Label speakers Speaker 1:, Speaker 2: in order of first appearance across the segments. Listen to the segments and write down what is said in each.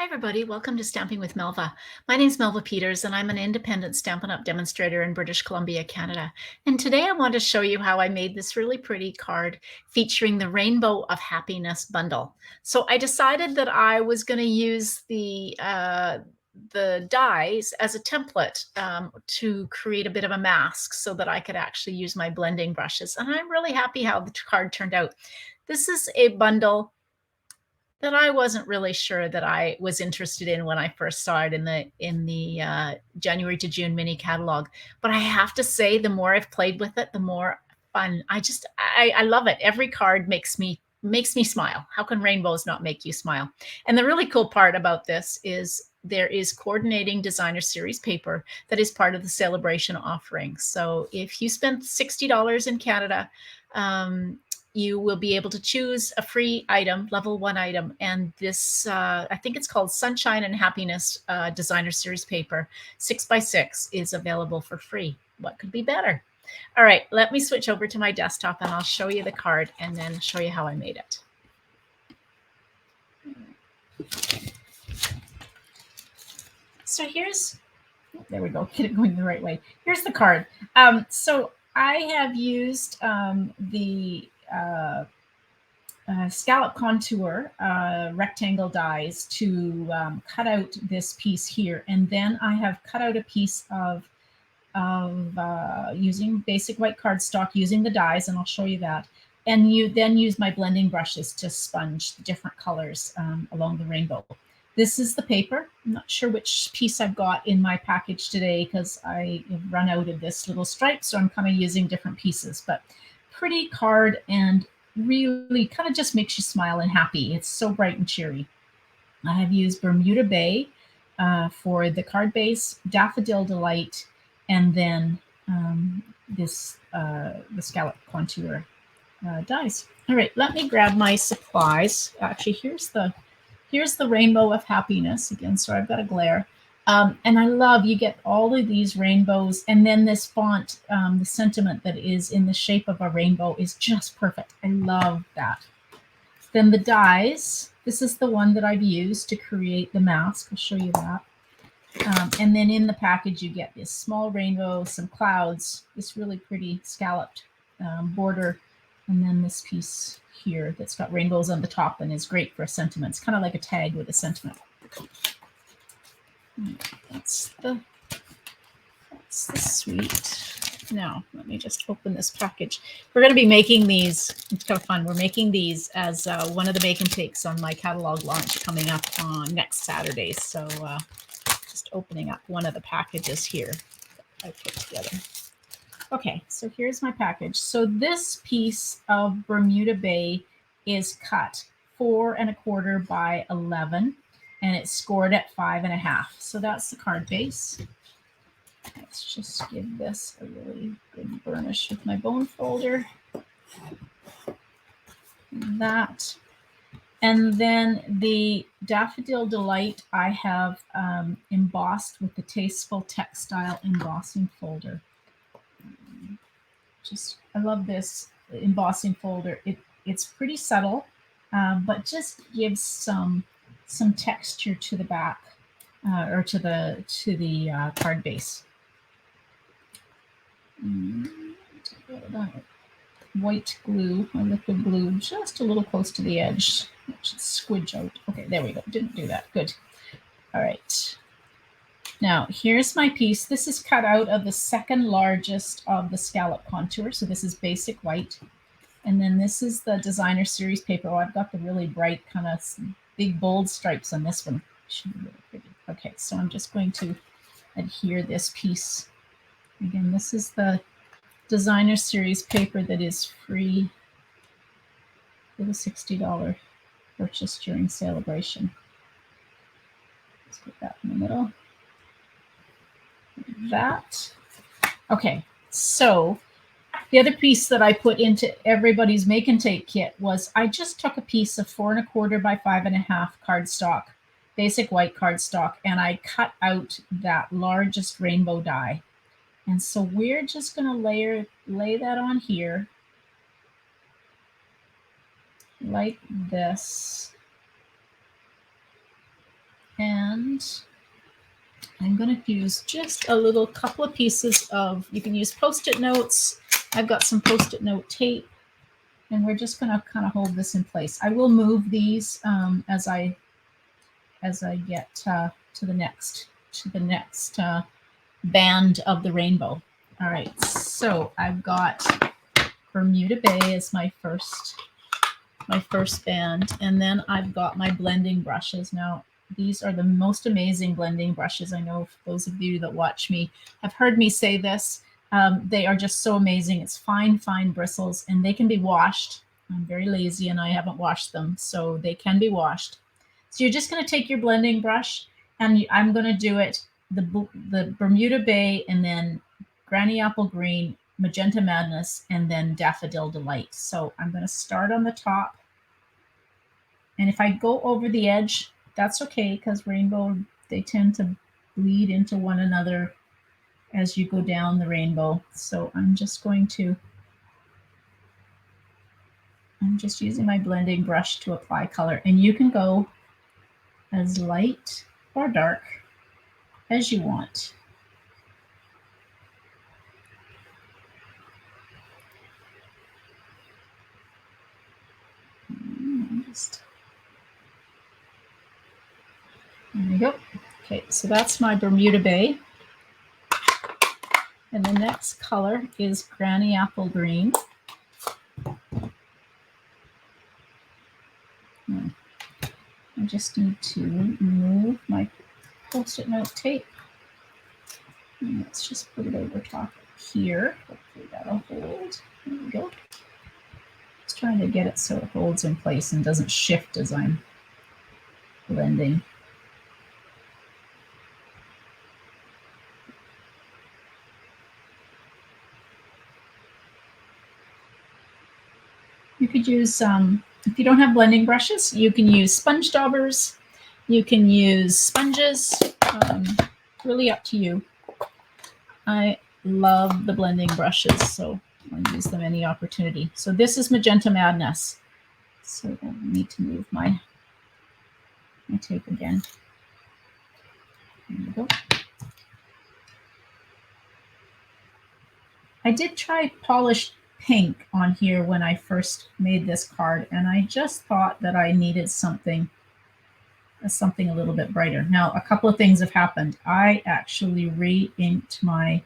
Speaker 1: Hi, everybody. Welcome to Stamping with Melva. My name is Melva Peters, and I'm an independent Stampin' Up! Demonstrator in British Columbia, Canada. And today I want to show you how I made this really pretty card featuring the Rainbow of Happiness bundle. So I decided that I was going to use the dies as a template to create a bit of a mask so that I could actually use my blending brushes. And I'm really happy how the card turned out. This is a bundle that I wasn't really sure that I was interested in when I first saw it in the January to June mini catalog. But I have to say, the more I've played with it, the more fun. I love it. Every card makes me smile. How can rainbows not make you smile? And the really cool part about this is there is coordinating designer series paper that is part of the celebration offering. So if you spend $60 in Canada, you will be able to choose a free item, level 1 item. And this, I think it's called Sunshine and Happiness Designer Series Paper, 6x6 is available for free. What could be better? All right, let me switch over to my desktop and I'll show you the card and then show you how I made it. So there we go, get it going the right way. Here's the card. So I have used the scallop contour rectangle dies to cut out this piece here. And then I have cut out a piece of using basic white cardstock, using the dies, and I'll show you that. And you then use my blending brushes to sponge the different colors along the rainbow. This is the paper. I'm not sure which piece I've got in my package today because I have run out of this little stripe, so I'm kind of using different pieces. But pretty card and really kind of just makes you smile and happy. It's so bright and cheery. I have used Bermuda Bay for the card base, Daffodil Delight, and then the scallop contour dies. All right, let me grab my supplies. Actually, here's the Rainbow of Happiness again. So I've got a glare. And I love, you get all of these rainbows, and then this font, the sentiment that is in the shape of a rainbow is just perfect. I love that. Then the dies, this is the one that I've used to create the mask. I'll show you that. And then in the package, you get this small rainbow, some clouds, this really pretty scalloped border, and then this piece here that's got rainbows on the top and is great for a sentiment. It's kind of like a tag with a sentiment. That's the sweet. Now, let me just open this package. We're going to be making these. It's kind of fun. We're making these as one of the make and takes on my catalog launch coming up on next Saturday. So just opening up one of the packages here that I put together. Okay, so here's my package. So this piece of Bermuda Bay is cut 4 1/4 by 11. And it's scored at 5 1/2. So that's the card base. Let's just give this a really good burnish with my bone folder. That. And then the Daffodil Delight I have embossed with the Tasteful Textile embossing folder. I love this embossing folder. It's pretty subtle, but just gives some texture to the back or to the card base. White glue or liquid glue just a little close to the edge. It should squidge out. Okay, there we go. Didn't do that. Good. All right. Now, here's my piece. This is cut out of the second largest of the scallop contour. So this is basic white. And then this is the designer series paper. Oh, I've got the really bright kind of big bold stripes on this one. Should be really pretty. Okay, so I'm just going to adhere this piece. Again, this is the designer series paper that is free for the $60 purchase during celebration. Let's put that in the middle. That. Okay, so the other piece that I put into everybody's make and take kit was I just took a piece of 4 1/4 by 5 1/2 cardstock, basic white cardstock, and I cut out that largest rainbow die. And so we're just going to lay that on here like this. I'm going to use just a little couple of pieces of, you can use Post-it notes. I've got some Post-it note tape, and we're just going to kind of hold this in place. I will move these as I get to the next band of the rainbow. All right, so I've got Bermuda Bay as my first band, and then I've got my blending brushes. Now, these are the most amazing blending brushes. I know those of you that watch me have heard me say this. They are just so amazing. It's fine bristles, and they can be washed. I'm very lazy and I haven't washed them, so they can be washed. So you're just going to take your blending brush, and I'm going to do it the Bermuda Bay, and then Granny Apple Green, Magenta Madness, and then Daffodil Delight. So I'm going to start on the top. And if I go over the edge, that's okay, because rainbow, they tend to bleed into one another as you go down the rainbow. So I'm just using my blending brush to apply color. And you can go as light or dark as you want. There we go. Okay, so that's my Bermuda Bay. And the next color is Granny Apple Green. I just need to remove my Post-it note tape. And let's just put it over top here. Hopefully that'll hold. There we go. Just trying to get it so it holds in place and doesn't shift as I'm blending. You could use, if you don't have blending brushes, you can use sponge daubers. You can use sponges. Really up to you. I love the blending brushes, so I'll use them any opportunity. So this is Magenta Madness. So I need to move my tape again. There we go. I did try polished pink on here when I first made this card, and I just thought that I needed something a little bit brighter. Now, a couple of things have happened. I actually re-inked my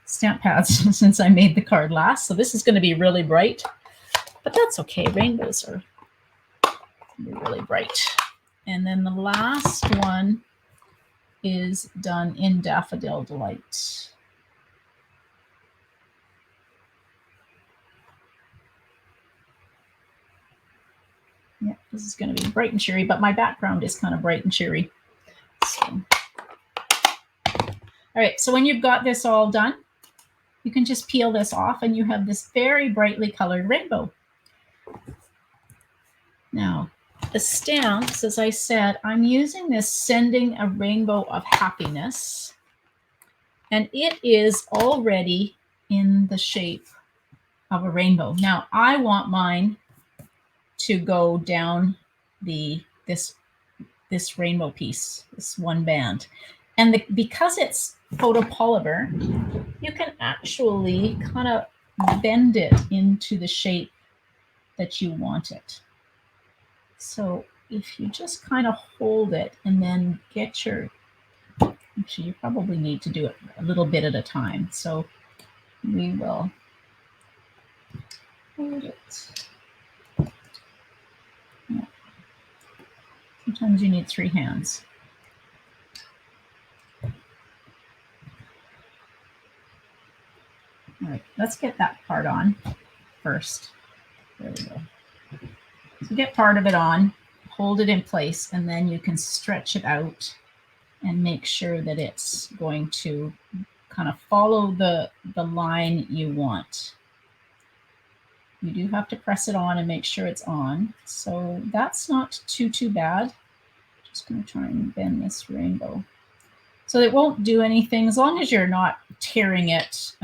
Speaker 1: stamp pads since I made the card last, so this is going to be really bright, but that's okay. Rainbows are really bright. And then the last one is done in Daffodil Delight. Yeah, this is going to be bright and cheery, but my background is kind of bright and cheery. So, all right, so when you've got this all done, you can just peel this off and you have this very brightly colored rainbow. Now, the stamps, as I said, I'm using this Sending a Rainbow of Happiness, and it is already in the shape of a rainbow. Now, I want mine to go down this rainbow piece, this one band. And because it's photopolymer, you can actually kind of bend it into the shape that you want it. So if you just kind of hold it and then get your, actually you probably need to do it a little bit at a time. So we will hold it. Yeah. Sometimes you need 3 hands. All right, let's get that part on first. There we go. So get part of it on, hold it in place, and then you can stretch it out and make sure that it's going to kind of follow the line you want. You do have to press it on and make sure it's on. So that's not too bad. Just going to try and bend this rainbow. So it won't do anything as long as you're not tearing it.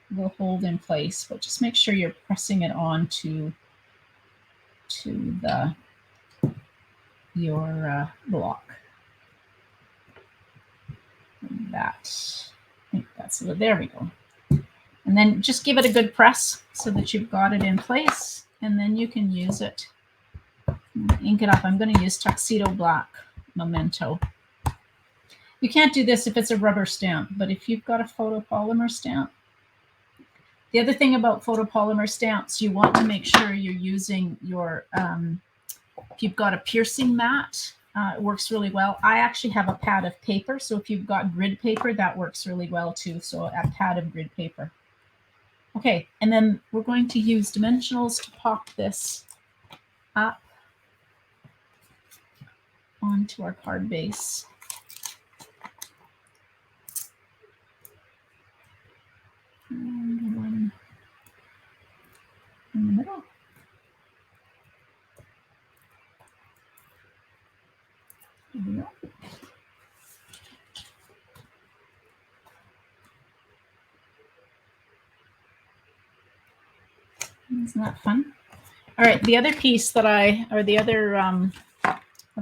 Speaker 1: It will hold in place, but just make sure you're pressing it on to the your block. And that, I think that's it. There we go. And then just give it a good press so that you've got it in place, and then you can use it. Ink it up. I'm going to use Tuxedo Black Memento. You can't do this if it's a rubber stamp, but if you've got a photopolymer stamp. The other thing about photopolymer stamps, you want to make sure you're using your, if you've got a piercing mat, it works really well. I actually have a pad of paper, so if you've got grid paper, that works really well too. So a pad of grid paper. Okay, and then we're going to use dimensionals to pop this up onto our card base. And one in the middle. There we go. Isn't that fun? All right, the other piece that I've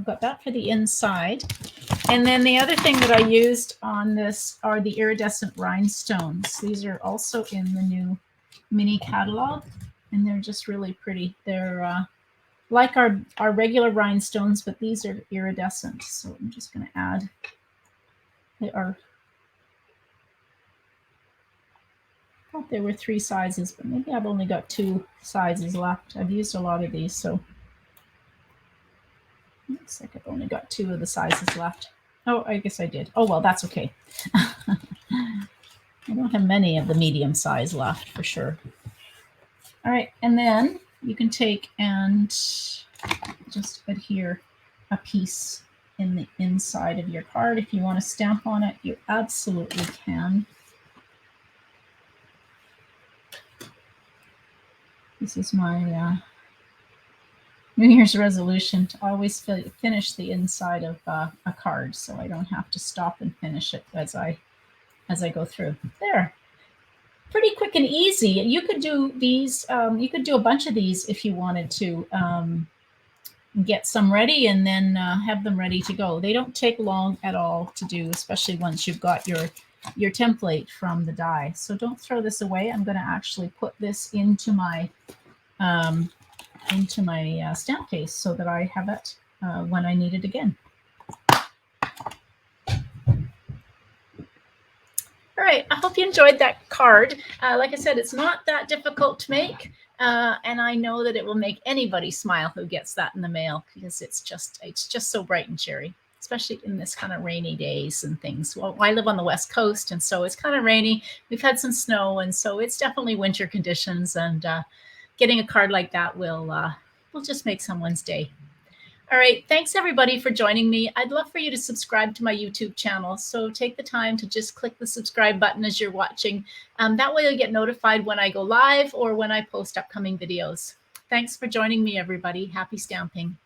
Speaker 1: got that for the inside. And then the other thing that I used on this are the iridescent rhinestones. These are also in the new mini catalog, and they're just really pretty. They're like our regular rhinestones, but these are iridescent. So I'm just going to add, they are, I thought there were 3 sizes, but maybe I've only got 2 sizes left. I've used a lot of these, so looks like I've only got 2 of the sizes left. Oh, I guess I did. Oh, well, that's okay. I don't have many of the medium size left for sure. All right, and then you can take and just adhere a piece in the inside of your card. If you want to stamp on it, you absolutely can. This is my New Year's resolution to always finish the inside of a card, so I don't have to stop and finish it as I go through. There, pretty quick and easy. You could do these. You could do a bunch of these if you wanted to. Get some ready and then have them ready to go. They don't take long at all to do, especially once you've got your template from the die. So don't throw this away. I'm going to actually put this into my stamp case so that I have it when I need it again. All right, I hope you enjoyed that card. Like I said, it's not that difficult to make, and I know that it will make anybody smile who gets that in the mail, because it's just so bright and cheery, especially in this kind of rainy days and things. Well, I live on the West Coast, and so it's kind of rainy. We've had some snow, and so it's definitely winter conditions, and getting a card like that will just make someone's day. All right, thanks everybody for joining me. I'd love for you to subscribe to my YouTube channel. So take the time to just click the subscribe button as you're watching. That way you'll get notified when I go live or when I post upcoming videos. Thanks for joining me, everybody. Happy stamping.